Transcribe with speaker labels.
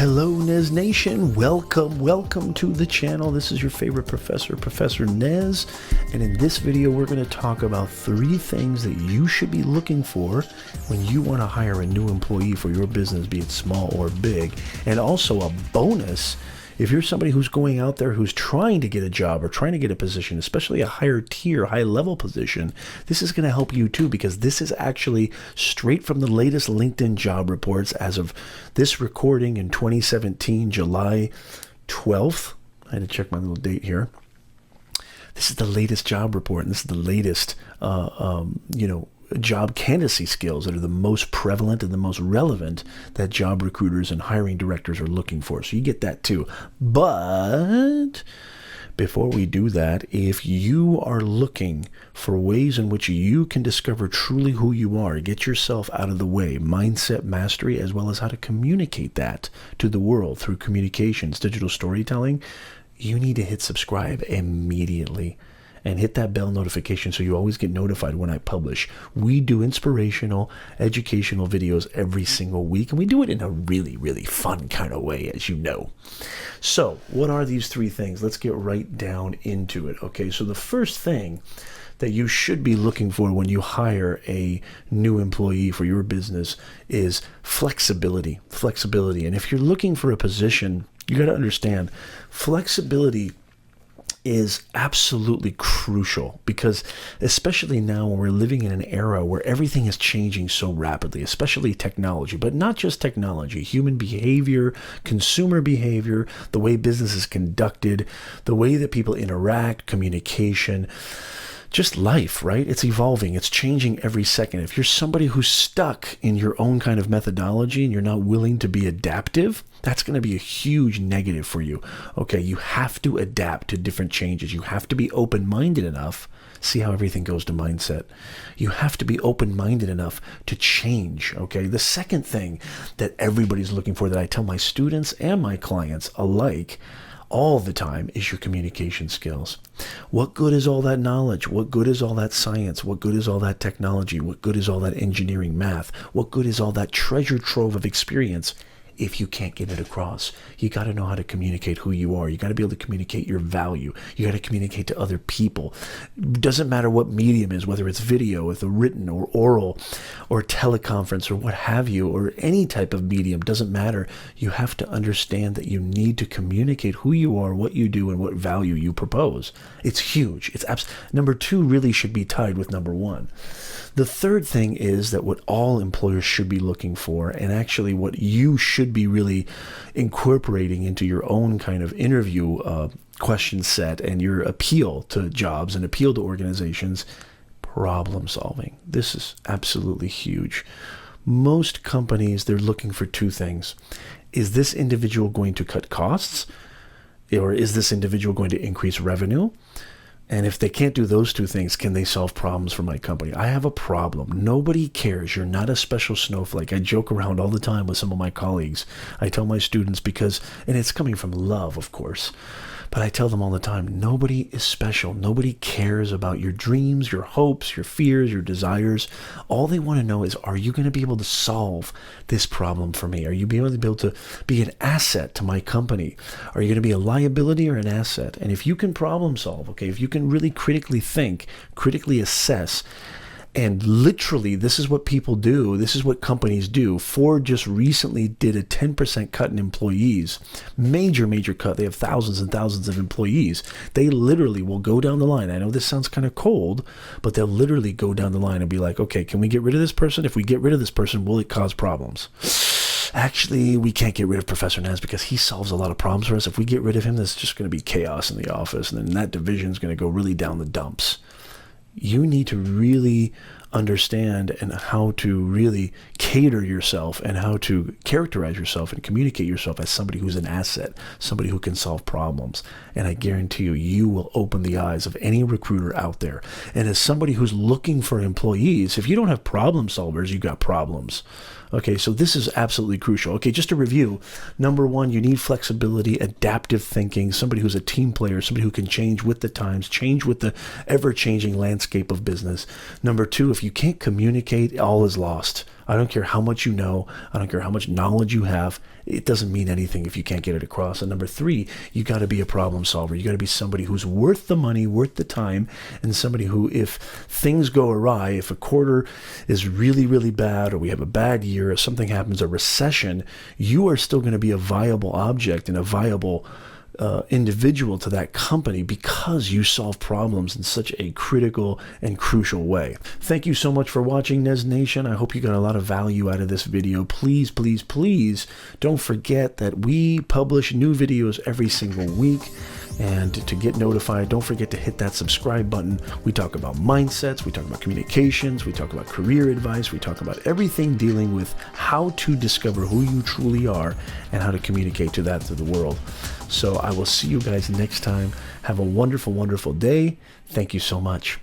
Speaker 1: Hello, Nez Nation. Welcome to the channel. This is your favorite professor, Professor Nez. And in this video, we're going to talk about 3 things that you should be looking for when you want to hire a new employee for your business, be it small or big. And also a bonus, if you're somebody who's going out there who's trying to get a job or trying to get a position, especially a higher tier, high level position, this is going to help you too, because this is actually straight from the latest LinkedIn job reports as of this recording in 2017, July 12th. I had to check my little date here. This is the latest job report, and this is the latest, job candidacy skills that are the most prevalent and the most relevant that job recruiters and hiring directors are looking for. So you get that too. But before we do that, if you are looking for ways in which you can discover truly who you are, get yourself out of the way, mindset mastery, as well as how to communicate that to the world through communications, digital storytelling, you need to hit subscribe immediately. And hit that bell notification so you always get notified when I publish. We do inspirational, educational videos every single week, and we do it in a really, really fun kind of way, as you know. So, what are these 3 things? Let's get right down into it. Okay, so the first thing that you should be looking for when you hire a new employee for your business is flexibility. Flexibility. And if you're looking for a position, you got to understand flexibility is absolutely crucial, because especially now when we're living in an era where everything is changing so rapidly, especially technology, but not just technology, human behavior, consumer behavior, the way business is conducted, the way that people interact, communication, just life, right? It's evolving. It's changing every second. If you're somebody who's stuck in your own kind of methodology and you're not willing to be adaptive, that's going to be a huge negative for you. Okay, you have to adapt to different changes. You have to be open-minded enough. See how everything goes to mindset. You have to be open-minded enough to change, okay? The second thing that everybody's looking for, that I tell my students and my clients alike all the time, is your communication skills. What good is all that knowledge? What good is all that science? What good is all that technology? What good is all that engineering, math? What good is all that treasure trove of experience if you can't get it across? You got to know how to communicate who you are. You got to be able to communicate your value. You got to communicate to other people. It doesn't matter what medium is, whether it's video, with a written or oral or teleconference or what have you, or any type of medium, doesn't matter. You have to understand that you need to communicate who you are, what you do, and what value you propose. It's huge. It's number 2 really should be tied with number 1. The third thing is that what all employers should be looking for, and actually what you should be really incorporating into your own kind of interview question set and your appeal to jobs and appeal to organizations, problem solving. This is absolutely huge. Most companies, they're looking for 2 things. Is this individual going to cut costs? Or is this individual going to increase revenue? And if they can't do those 2 things, can they solve problems for my company? I have a problem. Nobody cares. You're not a special snowflake. I joke around all the time with some of my colleagues. I tell my students and it's coming from love, of course, but I tell them all the time, nobody is special. Nobody cares about your dreams, your hopes, your fears, your desires. All they want to know is, are you going to be able to solve this problem for me? Are you able to be an asset to my company? Are you going to be a liability or an asset? And if you can problem solve, okay, if you can really critically think, critically assess, and literally, this is what people do. This is what companies do. Ford just recently did a 10% cut in employees. Major cut. They have thousands and thousands of employees. They literally will go down the line. I know this sounds kind of cold, but they'll literally go down the line and be like, okay, can we get rid of this person? If we get rid of this person, will it cause problems? Actually, we can't get rid of Professor Nez because he solves a lot of problems for us. If we get rid of him, there's just going to be chaos in the office, and then that division is going to go really down the dumps. You need to really understand and how to really cater yourself and how to characterize yourself and communicate yourself as somebody who's an asset, somebody who can solve problems. And I guarantee you, you will open the eyes of any recruiter out there. And as somebody who's looking for employees, if you don't have problem solvers, you got problems. Okay, so this is absolutely crucial. Okay, just to review, number 1, you need flexibility, adaptive thinking, somebody who's a team player, somebody who can change with the times, change with the ever-changing landscape of business. Number 2, if you can't communicate, all is lost. I don't care how much you know. I don't care how much knowledge you have. It doesn't mean anything if you can't get it across. And number three, you got to be a problem solver. You got to be somebody who's worth the money, worth the time, and somebody who, if things go awry, if a quarter is really, really bad, or we have a bad year, or something happens, a recession, you are still going to be a viable object and a viable individual to that company because you solve problems in such a critical and crucial way. Thank you so much for watching, Nez Nation. I hope you got a lot of value out of this video. Please, please, please don't forget that we publish new videos every single week. And to get notified, don't forget to hit that subscribe button. We talk about mindsets, we talk about communications, we talk about career advice, we talk about everything dealing with how to discover who you truly are and how to communicate to that to the world. So I will see you guys next time. Have a wonderful, wonderful day. Thank you so much.